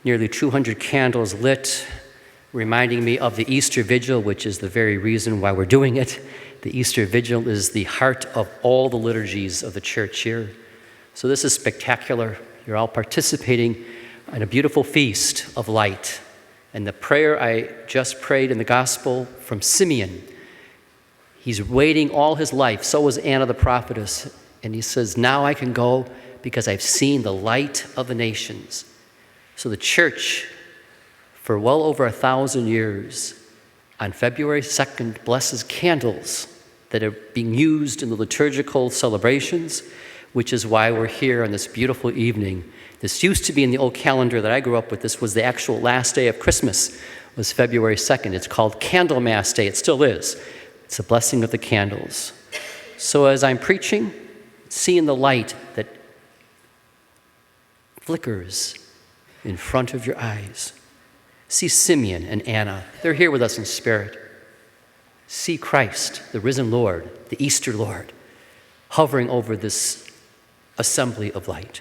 nearly 200 candles lit, reminding me of the Easter Vigil, which is the very reason why we're doing it. The Easter Vigil is the heart of all the liturgies of the church here. So this is spectacular. You're all participating in a beautiful feast of light. And the prayer I just prayed in the gospel from Simeon, he's waiting all his life. So was Anna the prophetess. And he says, now I can go because I've seen the light of the nations. So the church, for well over 1,000 years, on February 2nd, blesses candles that are being used in the liturgical celebrations, which is why we're here on this beautiful evening. This used to be in the old calendar that I grew up with. This was the actual last day of Christmas, was February 2nd. It's called Candlemas Day. It still is. It's a blessing of the candles. So as I'm preaching, seeing the light that flickers in front of your eyes. See Simeon and Anna. They're here with us in spirit. See Christ, the risen Lord, the Easter Lord, hovering over this assembly of light.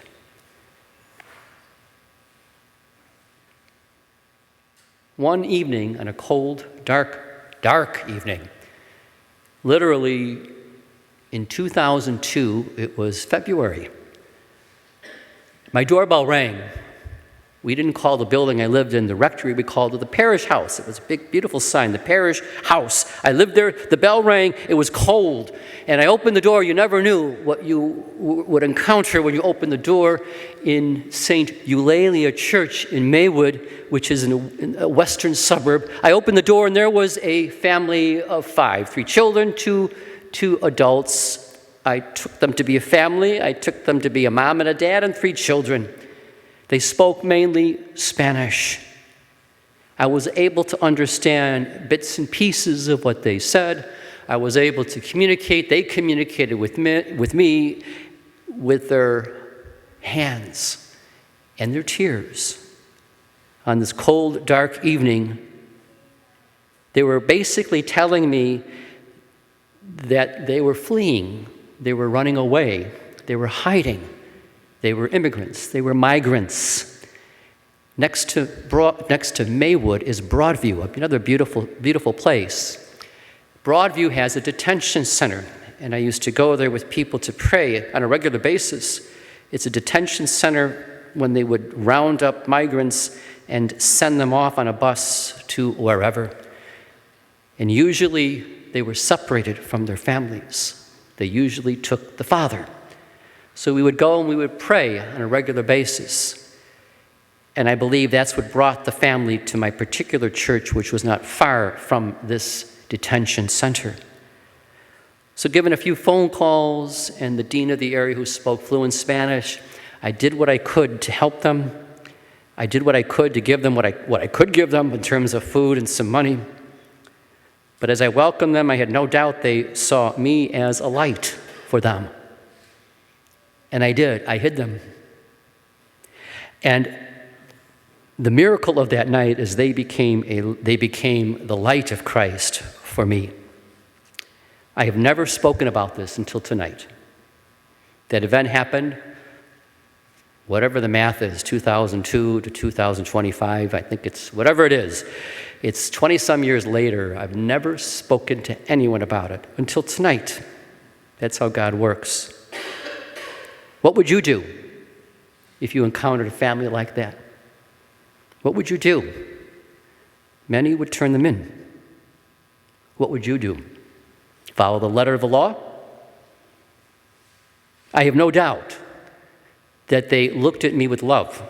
One evening, on a cold, dark evening, literally in 2002, it was February, my doorbell rang. We didn't call the building I lived in the rectory, we called it the parish house. It was a big, beautiful sign, the parish house. I lived there, the bell rang, it was cold. And I opened the door, you never knew what you would encounter when you opened the door in St. Eulalia Church in Maywood, which is in a western suburb. I opened the door and there was a family of 5, 3 children, two adults. I took them to be a family, I took them to be a mom and a dad and 3 children. They spoke mainly Spanish. I was able to understand bits and pieces of what they said. I was able to communicate. They communicated with me with their hands and their tears. On this cold, dark evening, they were basically telling me that they were fleeing. They were running away. They were hiding. They were immigrants. They were migrants. Next to Maywood is Broadview, another beautiful place. Broadview has a detention center, and I used to go there with people to pray on a regular basis. It's a detention center when they would round up migrants and send them off on a bus to wherever. And usually they were separated from their families. They usually took the father. So we would go and we would pray on a regular basis. And I believe that's what brought the family to my particular church, which was not far from this detention center. So given a few phone calls and the dean of the area who spoke fluent Spanish, I did what I could to help them. I did what I could to give them what I could give them in terms of food and some money. But as I welcomed them, I had no doubt they saw me as a light for them. And I did. I hid them. And the miracle of that night is they became the light of Christ for me. I have never spoken about this until tonight. That event happened, whatever the math is, 2002 to 2025, I think it's whatever it is. It's 20-some years later. I've never spoken to anyone about it until tonight. That's how God works. What would you do if you encountered a family like that? What would you do? Many would turn them in. What would you do? Follow the letter of the law? I have no doubt that they looked at me with love.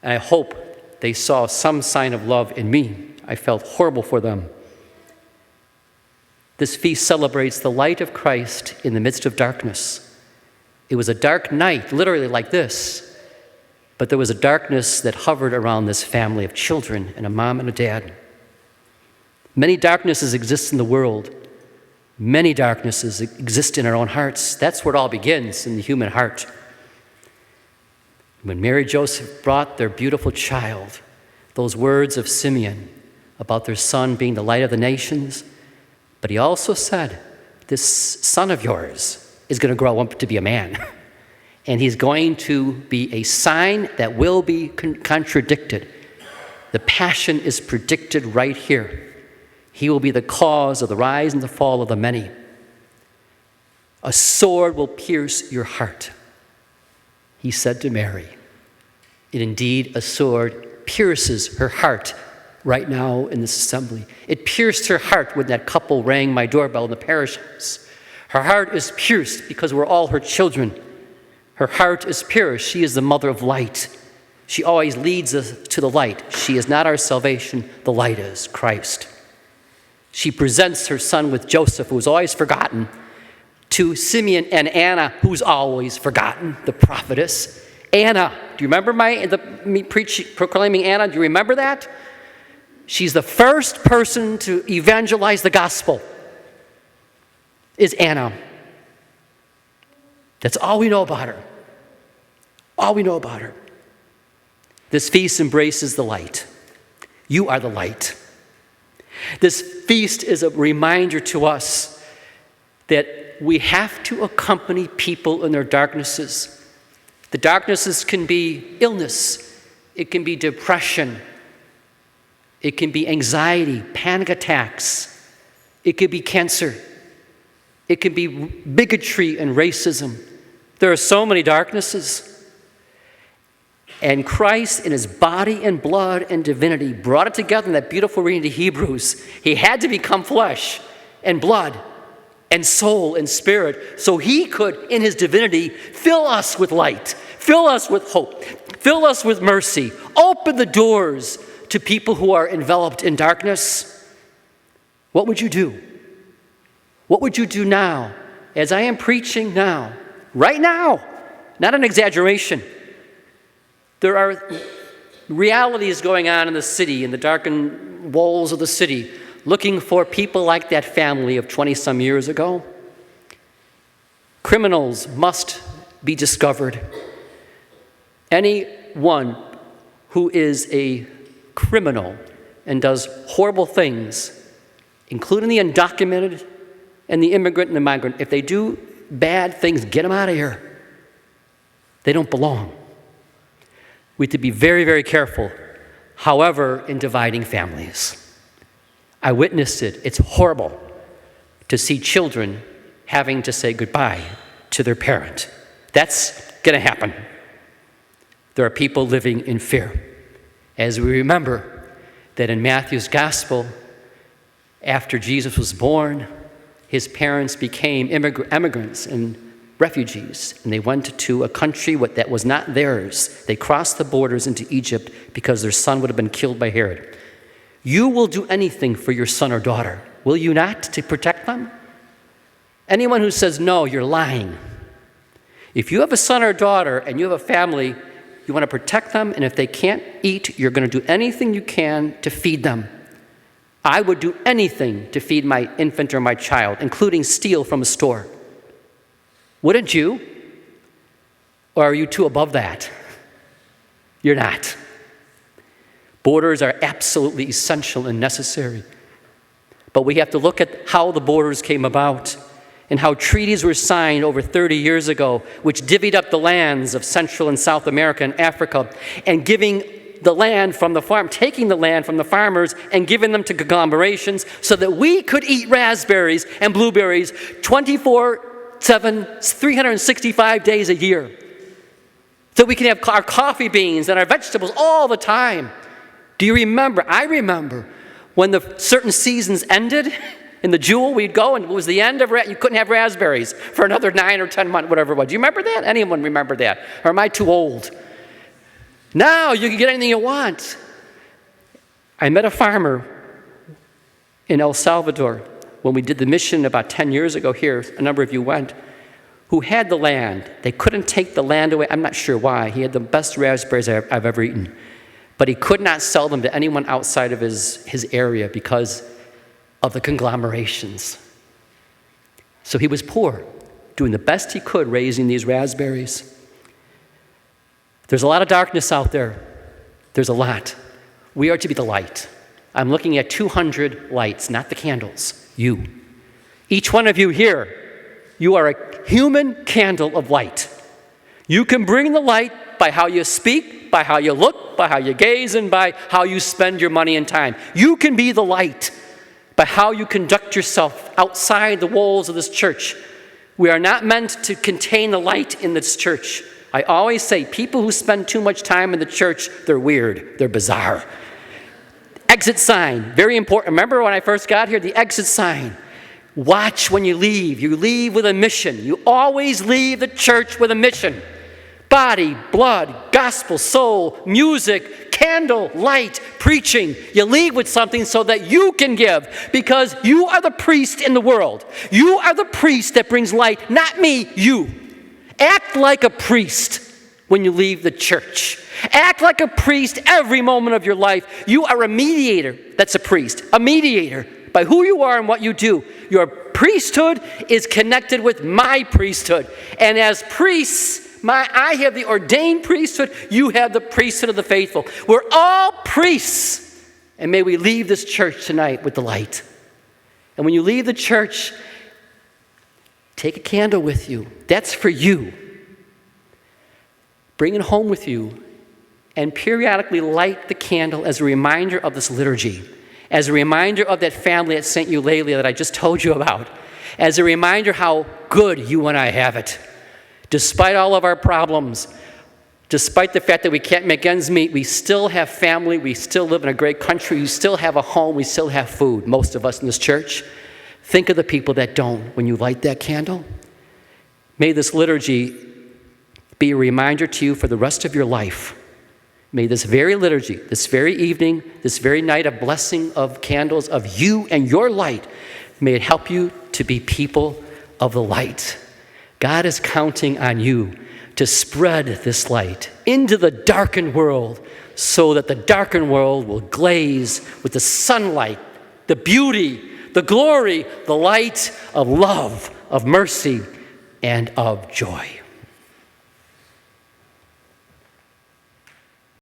And I hope they saw some sign of love in me. I felt horrible for them. This feast celebrates the light of Christ in the midst of darkness. It was a dark night, literally like this, but there was a darkness that hovered around this family of children and a mom and a dad. Many darknesses exist in the world. Many darknesses exist in our own hearts. That's where it all begins, in the human heart. When Mary and Joseph brought their beautiful child, those words of Simeon about their son being the light of the nations, but he also said, this son of yours is going to grow up to be a man. And he's going to be a sign that will be contradicted. The passion is predicted right here. He will be the cause of the rise and the fall of the many. A sword will pierce your heart, he said to Mary. And indeed, a sword pierces her heart right now in this assembly. It pierced her heart when that couple rang my doorbell in the parish house. Her heart is pierced because we're all her children. Her heart is pierced. She is the mother of light. She always leads us to the light. She is not our salvation. The light is Christ. She presents her son with Joseph, who is always forgotten, to Simeon and Anna, who's always forgotten, the prophetess. Anna, do you remember me proclaiming Anna? Do you remember that? She's the first person to evangelize the gospel, is Anna. That's all we know about her. All we know about her. This feast embraces the light. You are the light. This feast is a reminder to us that we have to accompany people in their darknesses. The darknesses can be illness. It can be depression. It can be anxiety, panic attacks. It could be cancer. It can be bigotry and racism. There are so many darknesses. And Christ, in his body and blood and divinity, brought it together in that beautiful reading to Hebrews. He had to become flesh and blood and soul and spirit so he could, in his divinity, fill us with light, fill us with hope, fill us with mercy, open the doors to people who are enveloped in darkness. What would you do? What would you do now, as I am preaching now, right now? Not an exaggeration. There are realities going on in the city, in the darkened walls of the city, looking for people like that family of 20-some years ago. Criminals must be discovered. Anyone who is a criminal and does horrible things, including the undocumented and the immigrant and the migrant, if they do bad things, get them out of here. They don't belong. We have to be very, very careful, however, in dividing families. I witnessed it. It's horrible to see children having to say goodbye to their parent. That's going to happen. There are people living in fear. As we remember that in Matthew's gospel, after Jesus was born, his parents became immigrants and refugees, and they went to a country that was not theirs. They crossed the borders into Egypt because their son would have been killed by Herod. You will do anything for your son or daughter, will you not, to protect them? Anyone who says no, you're lying. If you have a son or daughter and you have a family, you want to protect them, and if they can't eat, you're going to do anything you can to feed them. I would do anything to feed my infant or my child, including steal from a store. Wouldn't you? Or are you too above that? You're not. Borders are absolutely essential and necessary. But we have to look at how the borders came about and how treaties were signed over 30 years ago, which divvied up the lands of Central and South America and Africa, and giving the land from the farm, taking the land from the farmers and giving them to conglomerations so that we could eat raspberries and blueberries 24/7, 365 days a year. So we can have our coffee beans and our vegetables all the time. Do you remember? I remember when the certain seasons ended. In the Jewel, we'd go, and it was the end of you couldn't have raspberries for another 9 or 10 months, whatever it was. Do you remember that? Anyone remember that? Or am I too old? Now you can get anything you want. I met a farmer in El Salvador when we did the mission about 10 years ago here. A number of you went, who had the land. They couldn't take the land away. I'm not sure why. He had the best raspberries I've ever eaten. But he could not sell them to anyone outside of his area because of the conglomerations. So he was poor, doing the best he could raising these raspberries. There's a lot of darkness out there. There's a lot. We are to be the light. I'm looking at 200 lights, not the candles. You. Each one of you here, you are a human candle of light. You can bring the light by how you speak, by how you look, by how you gaze, and by how you spend your money and time. You can be the light by how you conduct yourself outside the walls of this church. We are not meant to contain the light in this church. I always say people who spend too much time in the church, they're weird, they're bizarre. Exit sign, very important. Remember when I first got here, the exit sign. Watch when you leave. You leave with a mission. You always leave the church with a mission. Body, blood, gospel, soul, music, candle, light, preaching. You leave with something so that you can give, because you are the priest in the world. You are the priest that brings light, not me, you. Act like a priest when you leave the church. Act like a priest every moment of your life. You are a mediator. That's a priest. A mediator by who you are and what you do. Your priesthood is connected with my priesthood. And as priests, I have the ordained priesthood. You have the priesthood of the faithful. We're all priests. And may we leave this church tonight with the light. And when you leave the church, take a candle with you. That's for you. Bring it home with you and periodically light the candle as a reminder of this liturgy, as a reminder of that family at St. Eulalia that I just told you about, as a reminder how good you and I have it. Despite all of our problems, despite the fact that we can't make ends meet, we still have family, we still live in a great country, we still have a home, we still have food, most of us in this church. Think of the people that don't when you light that candle. May this liturgy be a reminder to you for the rest of your life. May this very liturgy, this very evening, this very night of blessing of candles of you and your light, may it help you to be people of the light. God is counting on you to spread this light into the darkened world so that the darkened world will glaze with the sunlight, the beauty, the glory, the light of love, of mercy, and of joy.